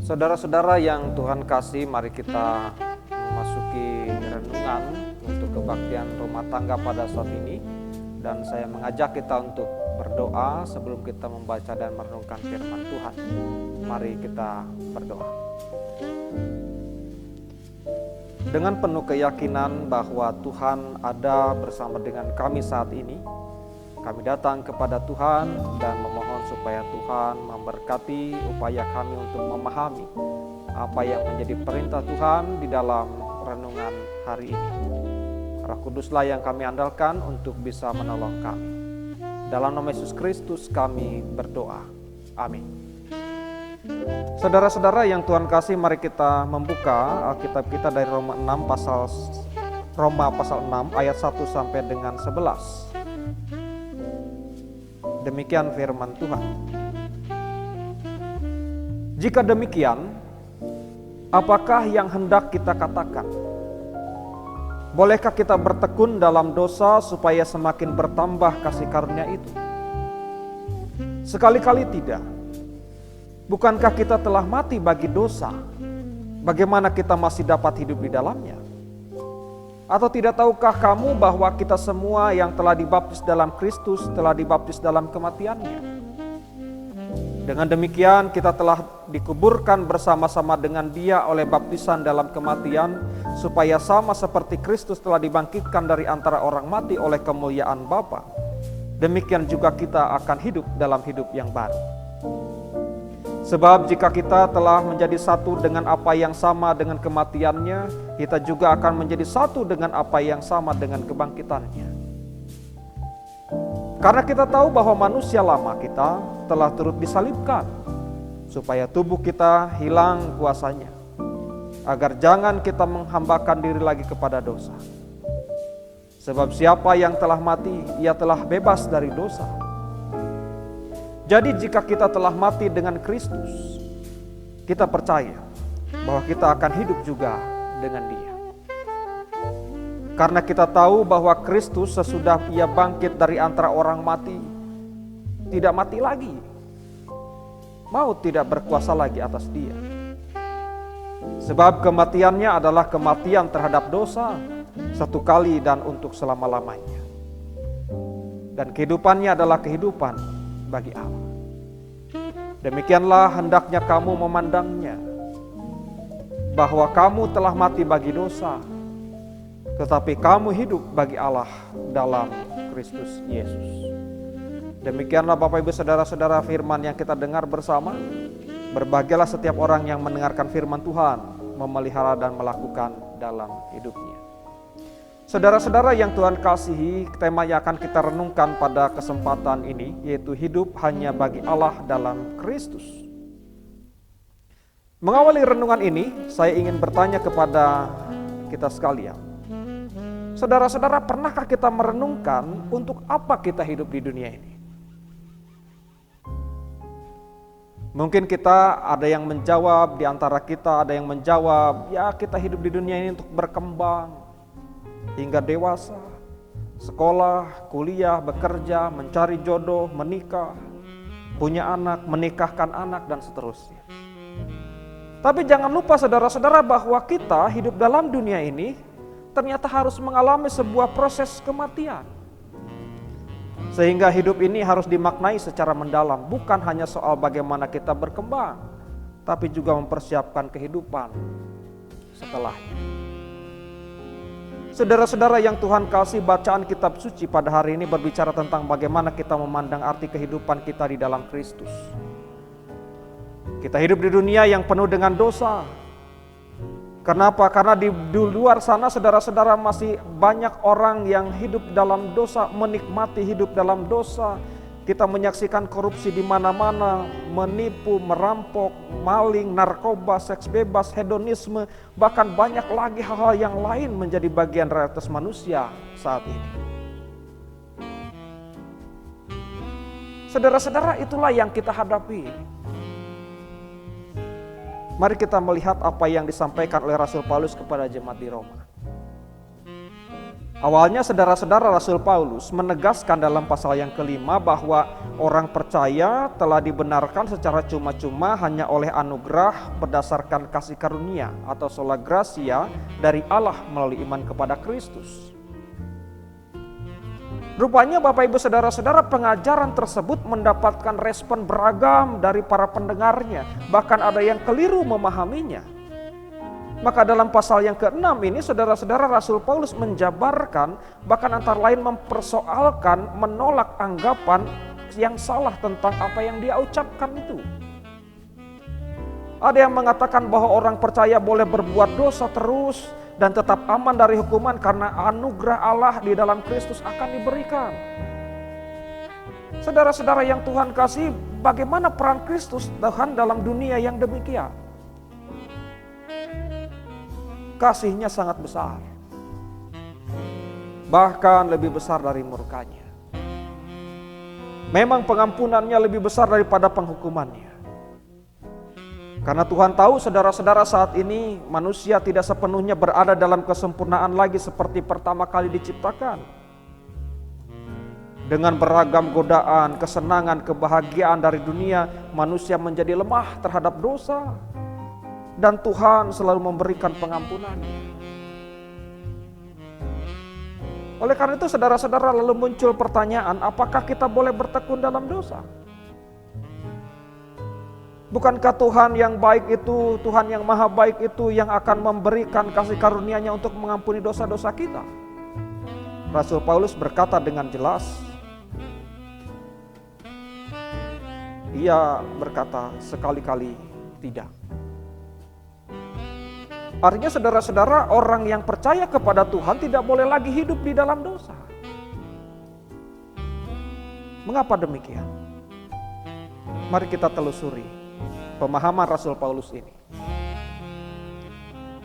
Saudara-saudara yang Tuhan kasih, mari kita memasuki renungan untuk kebaktian rumah tangga pada saat ini. Dan saya mengajak kita untuk berdoa sebelum kita membaca dan merenungkan firman Tuhan. Mari kita berdoa. Dengan penuh keyakinan bahwa Tuhan ada bersama dengan kami saat ini, kami datang kepada Tuhan dan memohon supaya Tuhan memberkati upaya kami untuk memahami apa yang menjadi perintah Tuhan di dalam renungan hari ini. Roh Kuduslah yang kami andalkan untuk bisa menolong kami. Dalam nama Yesus Kristus kami berdoa. Amin. Saudara-saudara yang Tuhan kasih, mari kita membuka Alkitab kita dari Roma pasal 6 ayat 1 sampai dengan 11. Demikian firman Tuhan. Jika demikian, apakah yang hendak kita katakan? Bolehkah kita bertekun dalam dosa supaya semakin bertambah kasih karunia itu? Sekali-kali tidak. Bukankah kita telah mati bagi dosa? Bagaimana kita masih dapat hidup di dalamnya? Atau tidak tahukah kamu bahwa kita semua yang telah dibaptis dalam Kristus telah dibaptis dalam kematiannya? Dengan demikian kita telah dikuburkan bersama-sama dengan Dia oleh baptisan dalam kematian, supaya sama seperti Kristus telah dibangkitkan dari antara orang mati oleh kemuliaan Bapa, demikian juga kita akan hidup dalam hidup yang baru. Sebab jika kita telah menjadi satu dengan apa yang sama dengan kematiannya, kita juga akan menjadi satu dengan apa yang sama dengan kebangkitannya. Karena kita tahu bahwa manusia lama kita telah turut disalibkan, supaya tubuh kita hilang kuasanya, agar jangan kita menghambakan diri lagi kepada dosa. Sebab siapa yang telah mati, ia telah bebas dari dosa. Jadi jika kita telah mati dengan Kristus, kita percaya bahwa kita akan hidup juga dengan Dia. Karena kita tahu bahwa Kristus sesudah Ia bangkit dari antara orang mati, tidak mati lagi. Maut tidak berkuasa lagi atas Dia. Sebab kematiannya adalah kematian terhadap dosa, satu kali dan untuk selama-lamanya. Dan kehidupannya adalah kehidupan bagi Allah. Demikianlah hendaknya kamu memandangnya, bahwa kamu telah mati bagi dosa, tetapi kamu hidup bagi Allah dalam Kristus Yesus. Demikianlah Bapak Ibu Saudara-saudara firman yang kita dengar bersama. Berbahagialah setiap orang yang mendengarkan firman Tuhan, memelihara dan melakukan dalam hidupnya. Saudara-saudara yang Tuhan kasihi, tema yang akan kita renungkan pada kesempatan ini yaitu hidup hanya bagi Allah dalam Kristus. Mengawali renungan ini, saya ingin bertanya kepada kita sekalian. Saudara-saudara, pernahkah kita merenungkan untuk apa kita hidup di dunia ini? Mungkin kita ada yang menjawab, di antara kita ada yang menjawab, ya kita hidup di dunia ini untuk berkembang hingga dewasa, sekolah, kuliah, bekerja, mencari jodoh, menikah, punya anak, menikahkan anak, dan seterusnya. Tapi jangan lupa saudara-saudara bahwa kita hidup dalam dunia ini ternyata harus mengalami sebuah proses kematian. Sehingga hidup ini harus dimaknai secara mendalam, bukan hanya soal bagaimana kita berkembang, tapi juga mempersiapkan kehidupan setelahnya. Saudara-saudara yang Tuhan kasih, bacaan kitab suci pada hari ini berbicara tentang bagaimana kita memandang arti kehidupan kita di dalam Kristus. Kita hidup di dunia yang penuh dengan dosa. Kenapa? Karena di luar sana saudara-saudara masih banyak orang yang hidup dalam dosa, menikmati hidup dalam dosa. Kita menyaksikan korupsi di mana-mana, menipu, merampok, maling, narkoba, seks bebas, hedonisme, bahkan banyak lagi hal-hal yang lain menjadi bagian realitas manusia saat ini. Saudara-saudara, itulah yang kita hadapi. Mari kita melihat apa yang disampaikan oleh Rasul Paulus kepada jemaat di Roma. Awalnya saudara-saudara, Rasul Paulus menegaskan dalam pasal yang kelima bahwa orang percaya telah dibenarkan secara cuma-cuma hanya oleh anugerah berdasarkan kasih karunia atau sola gratia dari Allah melalui iman kepada Kristus. Rupanya Bapak Ibu Saudara-saudara, pengajaran tersebut mendapatkan respon beragam dari para pendengarnya. Bahkan ada yang keliru memahaminya. Maka dalam pasal yang ke-6 ini saudara-saudara, Rasul Paulus menjabarkan, bahkan antara lain mempersoalkan, menolak anggapan yang salah tentang apa yang dia ucapkan itu. Ada yang mengatakan bahwa orang percaya boleh berbuat dosa terus dan tetap aman dari hukuman karena anugerah Allah di dalam Kristus akan diberikan. Saudara-saudara yang Tuhan kasih, bagaimana peran Kristus Tuhan dalam dunia yang demikian? Kasihnya sangat besar, bahkan lebih besar dari murkanya. Memang pengampunannya lebih besar daripada penghukumannya. Karena Tuhan tahu saudara-saudara, saat ini manusia tidak sepenuhnya berada dalam kesempurnaan lagi seperti pertama kali diciptakan. Dengan beragam godaan, kesenangan, kebahagiaan dari dunia, manusia menjadi lemah terhadap dosa. Dan Tuhan selalu memberikan pengampunan. Oleh karena itu saudara-saudara, lalu muncul pertanyaan, apakah kita boleh bertekun dalam dosa? Bukankah Tuhan yang baik itu, Tuhan yang maha baik itu yang akan memberikan kasih karunia-Nya untuk mengampuni dosa-dosa kita? Rasul Paulus berkata dengan jelas, ia berkata sekali-kali tidak. Artinya saudara-saudara, orang yang percaya kepada Tuhan tidak boleh lagi hidup di dalam dosa. Mengapa demikian? Mari kita telusuri pemahaman Rasul Paulus ini.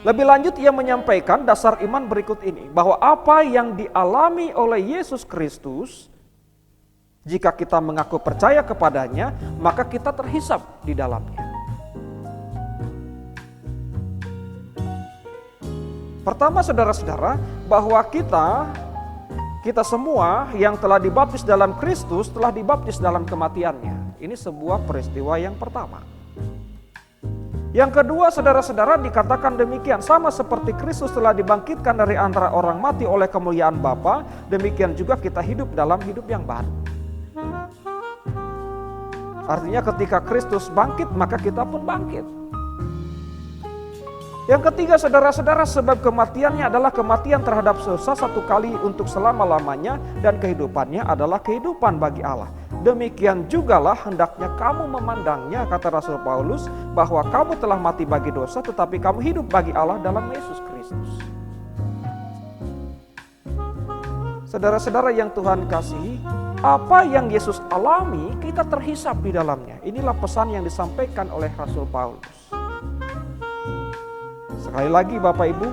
Lebih lanjut ia menyampaikan dasar iman berikut ini, bahwa apa yang dialami oleh Yesus Kristus, jika kita mengaku percaya kepadanya, maka kita terhisap di dalamnya. Pertama saudara-saudara, bahwa kita semua yang telah dibaptis dalam Kristus telah dibaptis dalam kematiannya. Ini sebuah peristiwa yang pertama. Yang kedua saudara-saudara, dikatakan demikian, sama seperti Kristus telah dibangkitkan dari antara orang mati oleh kemuliaan Bapa, demikian juga kita hidup dalam hidup yang baru. Artinya ketika Kristus bangkit, maka kita pun bangkit. Yang ketiga saudara-saudara, sebab kematiannya adalah kematian terhadap dosa satu kali untuk selama-lamanya, dan kehidupannya adalah kehidupan bagi Allah. Demikian jugalah hendaknya kamu memandangnya, kata Rasul Paulus, bahwa kamu telah mati bagi dosa, tetapi kamu hidup bagi Allah dalam Yesus Kristus. Saudara-saudara yang Tuhan kasihi, apa yang Yesus alami kita terhisap di dalamnya. Inilah pesan yang disampaikan oleh Rasul Paulus. Sekali lagi Bapak Ibu,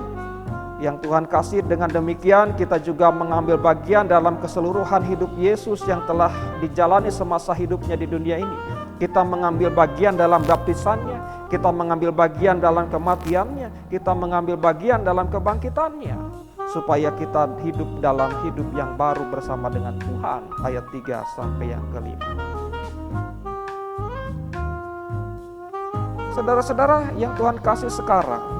Yang Tuhan kasih, dengan demikian kita juga mengambil bagian dalam keseluruhan hidup Yesus yang telah dijalani semasa hidupnya di dunia ini. Kita mengambil bagian dalam baptisannya, kita mengambil bagian dalam kematiannya, kita mengambil bagian dalam kebangkitannya, supaya kita hidup dalam hidup yang baru bersama dengan Tuhan. Ayat 3 sampai yang kelima. Saudara-saudara yang Tuhan kasih, sekarang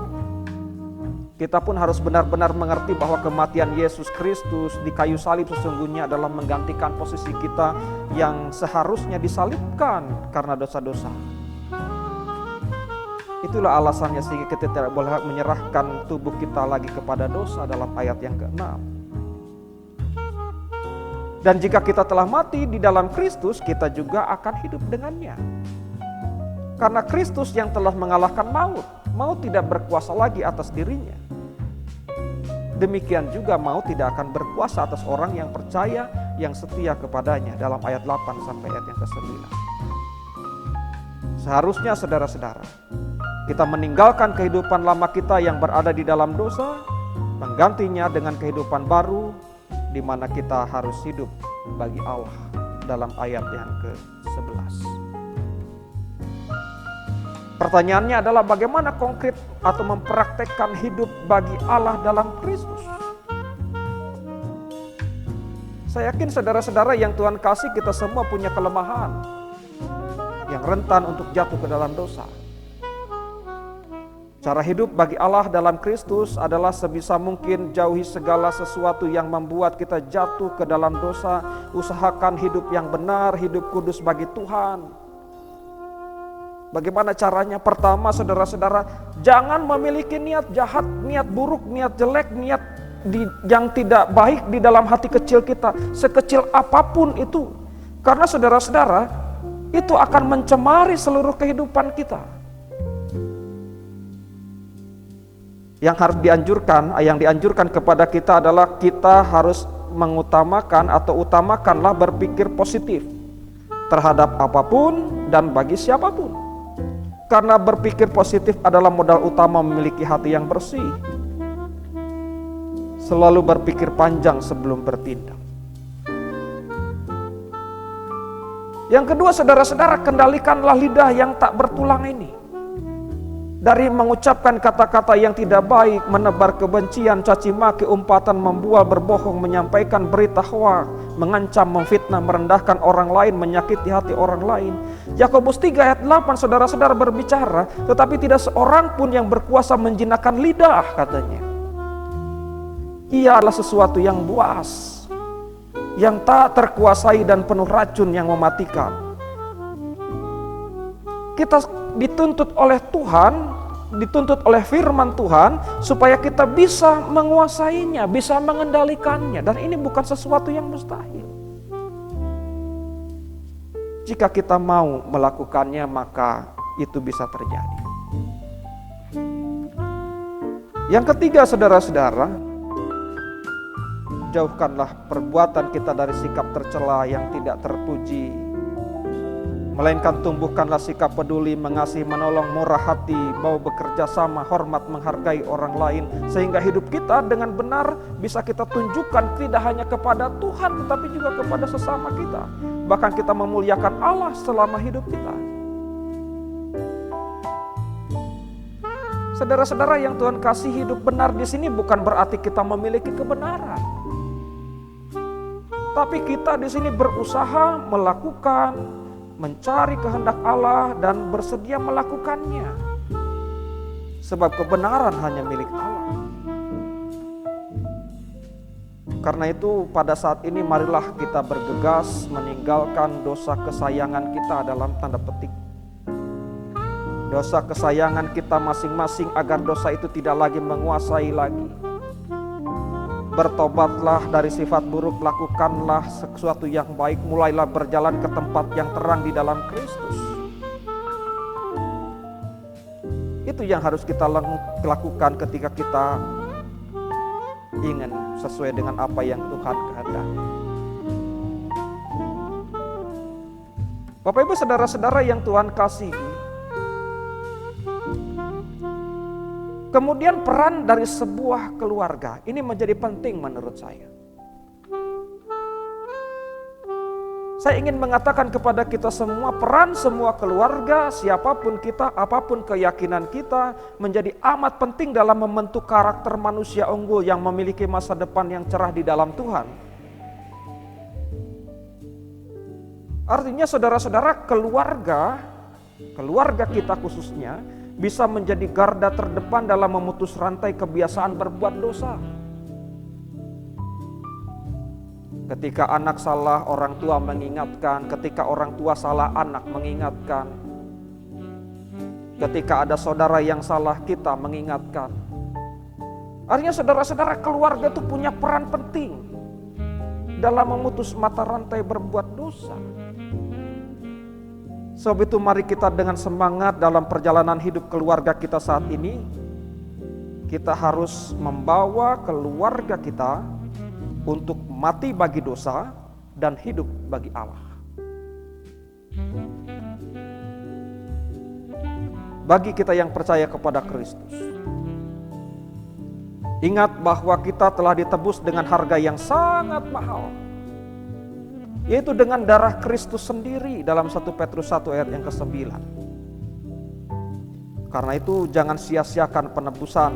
kita pun harus benar-benar mengerti bahwa kematian Yesus Kristus di kayu salib sesungguhnya adalah menggantikan posisi kita yang seharusnya disalibkan karena dosa-dosa. Itulah alasannya sehingga kita tidak boleh menyerahkan tubuh kita lagi kepada dosa dalam ayat yang ke-6. Dan jika kita telah mati di dalam Kristus, kita juga akan hidup dengannya. Karena Kristus yang telah mengalahkan maut, maut tidak berkuasa lagi atas dirinya. Demikian juga maut tidak akan berkuasa atas orang yang percaya, yang setia kepadanya, dalam ayat 8 sampai ayat yang ke-9. Seharusnya saudara-saudara, kita meninggalkan kehidupan lama kita yang berada di dalam dosa, menggantinya dengan kehidupan baru, di mana kita harus hidup bagi Allah, dalam ayat yang ke-11. Pertanyaannya adalah bagaimana konkret atau mempraktekkan hidup bagi Allah dalam Kristus. Saya yakin saudara-saudara yang Tuhan kasih, kita semua punya kelemahan yang rentan untuk jatuh ke dalam dosa. Cara hidup bagi Allah dalam Kristus adalah sebisa mungkin jauhi segala sesuatu yang membuat kita jatuh ke dalam dosa. Usahakan hidup yang benar, hidup kudus bagi Tuhan. Bagaimana caranya? Pertama, saudara-saudara, jangan memiliki niat jahat, niat buruk, niat jelek, niat yang tidak baik di dalam hati kecil kita, sekecil apapun itu. Karena saudara-saudara, itu akan mencemari seluruh kehidupan kita. Yang dianjurkan kepada kita adalah kita harus mengutamakan atau utamakanlah berpikir positif terhadap apapun dan bagi siapapun. Karena berpikir positif adalah modal utama memiliki hati yang bersih. Selalu berpikir panjang sebelum bertindak. Yang kedua, saudara-saudara, kendalikanlah lidah yang tak bertulang ini. Dari mengucapkan kata-kata yang tidak baik, menebar kebencian, caci maki, umpatan, membual, berbohong, menyampaikan berita hoak, mengancam, memfitnah, merendahkan orang lain, menyakiti hati orang lain. Yakobus 3 ayat 8, saudara-saudara, berbicara, tetapi tidak seorang pun yang berkuasa menjinakkan lidah, katanya. Ia adalah sesuatu yang buas, yang tak terkuasai dan penuh racun yang mematikan. Kita dituntut oleh Tuhan, dituntut oleh firman Tuhan supaya kita bisa menguasainya, bisa mengendalikannya, dan ini bukan sesuatu yang mustahil. Jika kita mau melakukannya, maka itu bisa terjadi. Yang ketiga, saudara-saudara, jauhkanlah perbuatan kita dari sikap tercela yang tidak terpuji, melainkan tumbuhkanlah sikap peduli, mengasihi, menolong, murah hati, mau bekerja sama, hormat, menghargai orang lain, sehingga hidup kita dengan benar bisa kita tunjukkan tidak hanya kepada Tuhan tetapi juga kepada sesama kita. Bahkan kita memuliakan Allah selama hidup kita. Saudara-saudara yang Tuhan kasih, hidup benar di sini bukan berarti kita memiliki kebenaran. Tapi kita di sini berusaha melakukan, mencari kehendak Allah dan bersedia melakukannya. Sebab kebenaran hanya milik Allah. Karena itu pada saat ini marilah kita bergegas meninggalkan dosa kesayangan kita dalam tanda petik. Dosa kesayangan kita masing-masing agar dosa itu tidak lagi menguasai lagi. Bertobatlah dari sifat buruk, lakukanlah sesuatu yang baik, mulailah berjalan ke tempat yang terang di dalam Kristus. Itu yang harus kita lakukan ketika kita ingin sesuai dengan apa yang Tuhan kehendaki. Bapak Ibu saudara-saudara yang Tuhan kasihi, Kemudian peran dari sebuah keluarga ini menjadi penting menurut saya. Saya ingin mengatakan kepada kita semua, peran semua keluarga, siapapun kita, apapun keyakinan kita, menjadi amat penting dalam membentuk karakter manusia unggul yang memiliki masa depan yang cerah di dalam Tuhan. Artinya saudara-saudara, keluarga kita khususnya, bisa menjadi garda terdepan dalam memutus rantai kebiasaan berbuat dosa. Ketika anak salah, orang tua mengingatkan. Ketika orang tua salah, anak mengingatkan. Ketika ada saudara yang salah, kita mengingatkan. Artinya saudara-saudara, keluarga itu punya peran penting dalam memutus mata rantai berbuat dosa. Sebab itu mari kita dengan semangat dalam perjalanan hidup keluarga kita saat ini, kita harus membawa keluarga kita untuk mati bagi dosa dan hidup bagi Allah. Bagi kita yang percaya kepada Kristus, ingat bahwa kita telah ditebus dengan harga yang sangat mahal, yaitu dengan darah Kristus sendiri dalam 1 Petrus 1 ayat yang ke-9. Karena itu jangan sia-siakan penebusan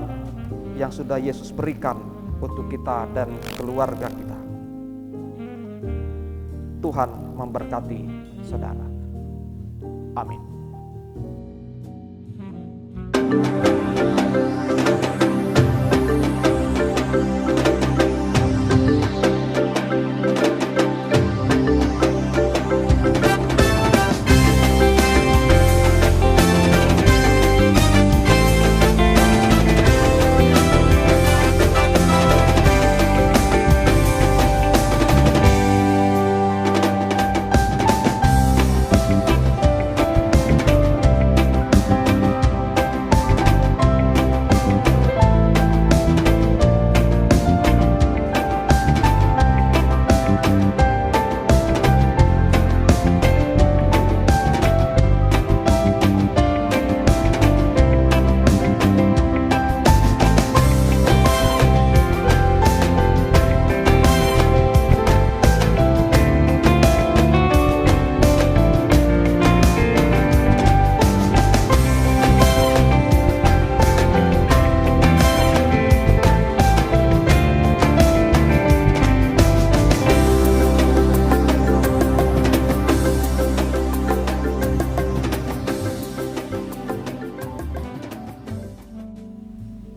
yang sudah Yesus berikan untuk kita dan keluarga kita. Tuhan memberkati saudara. Amin.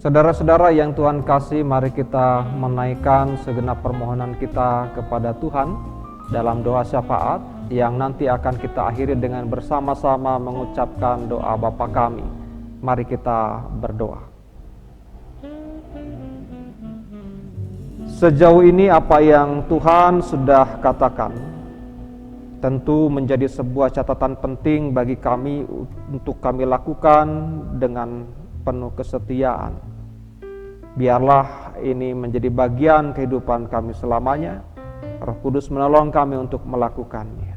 Saudara-saudara yang Tuhan kasih, mari kita menaikkan segenap permohonan kita kepada Tuhan dalam doa syafaat yang nanti akan kita akhiri dengan bersama-sama mengucapkan doa Bapa kami. Mari kita berdoa. Sejauh ini apa yang Tuhan sudah katakan tentu menjadi sebuah catatan penting bagi kami untuk kami lakukan dengan penuh kesetiaan. Biarlah ini menjadi bagian kehidupan kami selamanya. Roh Kudus menolong kami untuk melakukannya.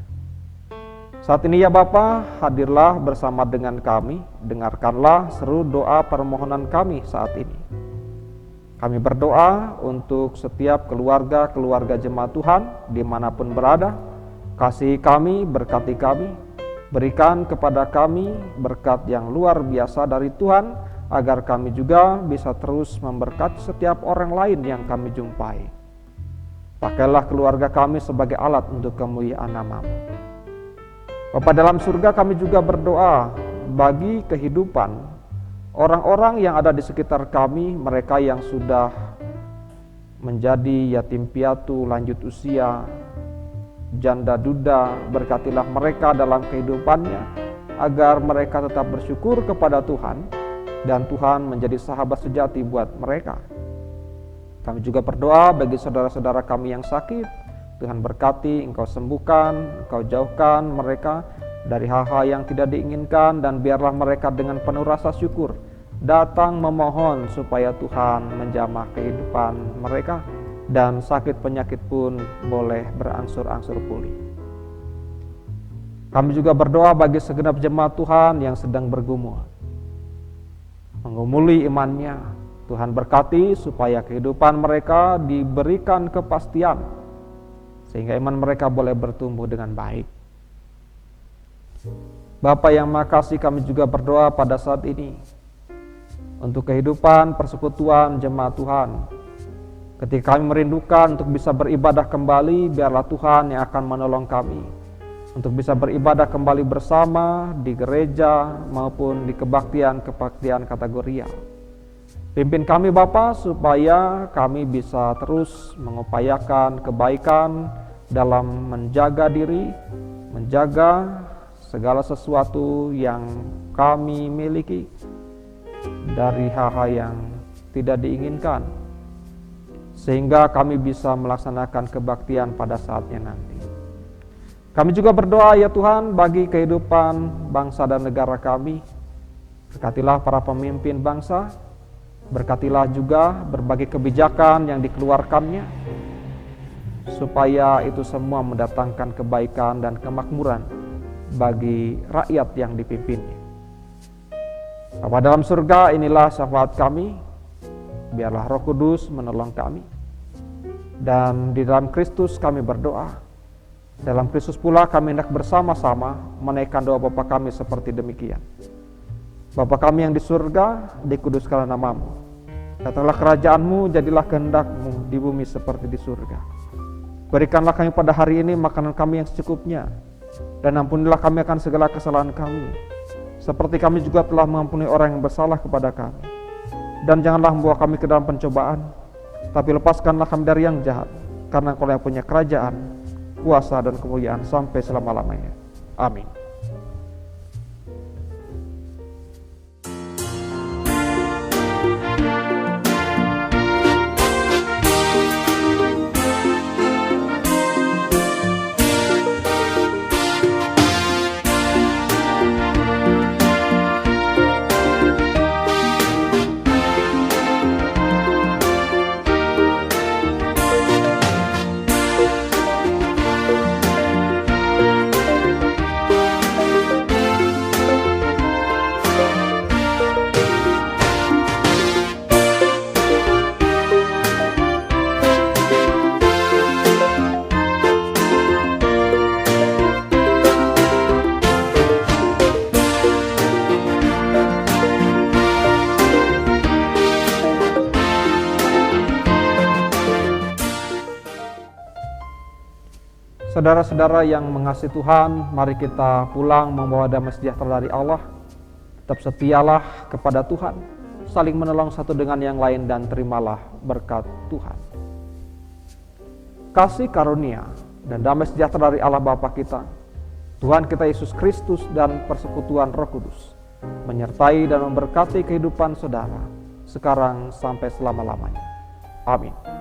Saat ini ya Bapa, hadirlah bersama dengan kami. Dengarkanlah seru doa permohonan kami saat ini. Kami berdoa untuk setiap keluarga jemaat Tuhan dimanapun berada. Kasih kami, berkati kami. Berikan kepada kami berkat yang luar biasa dari Tuhan, agar kami juga bisa terus memberkati setiap orang lain yang kami jumpai. Pakailah keluarga kami sebagai alat untuk kemuliaan nama-Mu. Bapa dalam surga, kami juga berdoa bagi kehidupan orang-orang yang ada di sekitar kami, mereka yang sudah menjadi yatim piatu, lanjut usia, janda duda. Berkatilah mereka dalam kehidupannya, agar mereka tetap bersyukur kepada Tuhan, dan Tuhan menjadi sahabat sejati buat mereka. Kami juga berdoa bagi saudara-saudara kami yang sakit. Tuhan berkati, Engkau sembuhkan, Engkau jauhkan mereka dari hal-hal yang tidak diinginkan, dan biarlah mereka dengan penuh rasa syukur datang memohon supaya Tuhan menjamah kehidupan mereka, dan sakit penyakit pun boleh berangsur-angsur pulih. Kami juga berdoa bagi segenap jemaat Tuhan yang sedang bergumul. mengumuli imannya. Tuhan berkati supaya kehidupan mereka diberikan kepastian, sehingga iman mereka boleh bertumbuh dengan baik. Bapa yang Maha Kasih, kami juga berdoa pada saat ini untuk kehidupan persekutuan jemaat Tuhan. Ketika kami merindukan untuk bisa beribadah kembali, biarlah Tuhan yang akan menolong kami untuk bisa beribadah kembali bersama di gereja maupun di kebaktian kategorial. Pimpin kami Bapa, supaya kami bisa terus mengupayakan kebaikan dalam menjaga diri, menjaga segala sesuatu yang kami miliki dari hal-hal yang tidak diinginkan, sehingga kami bisa melaksanakan kebaktian pada saatnya nanti. Kami juga berdoa ya Tuhan bagi kehidupan bangsa dan negara kami. Berkatilah para pemimpin bangsa, berkatilah juga berbagai kebijakan yang dikeluarkannya, supaya itu semua mendatangkan kebaikan dan kemakmuran bagi rakyat yang dipimpinnya. Bapa dalam surga, inilah syafaat kami, biarlah Roh Kudus menolong kami. Dan di dalam Kristus kami berdoa, dalam Kristus pula kami hendak bersama-sama menaikkan doa Bapa kami seperti demikian. Bapa kami yang di surga, dikuduskanlah nama-Mu. Datanglah kerajaan-Mu, jadilah kehendak-Mu di bumi seperti di surga. Berikanlah kami pada hari ini makanan kami yang secukupnya, dan ampunilah kami akan segala kesalahan kami, seperti kami juga telah mengampuni orang yang bersalah kepada kami. Dan janganlah membawa kami ke dalam pencobaan, tapi lepaskanlah kami dari yang jahat, karena Engkau yang punya kerajaan, kuasa dan kemuliaan sampai selama-lamanya. Amin. Saudara-saudara yang mengasihi Tuhan, mari kita pulang membawa damai sejahtera dari Allah. Tetap setialah kepada Tuhan, saling menolong satu dengan yang lain, dan terimalah berkat Tuhan. Kasih karunia dan damai sejahtera dari Allah Bapa kita, Tuhan kita Yesus Kristus, dan persekutuan Roh Kudus menyertai dan memberkati kehidupan saudara sekarang sampai selama-lamanya. Amin.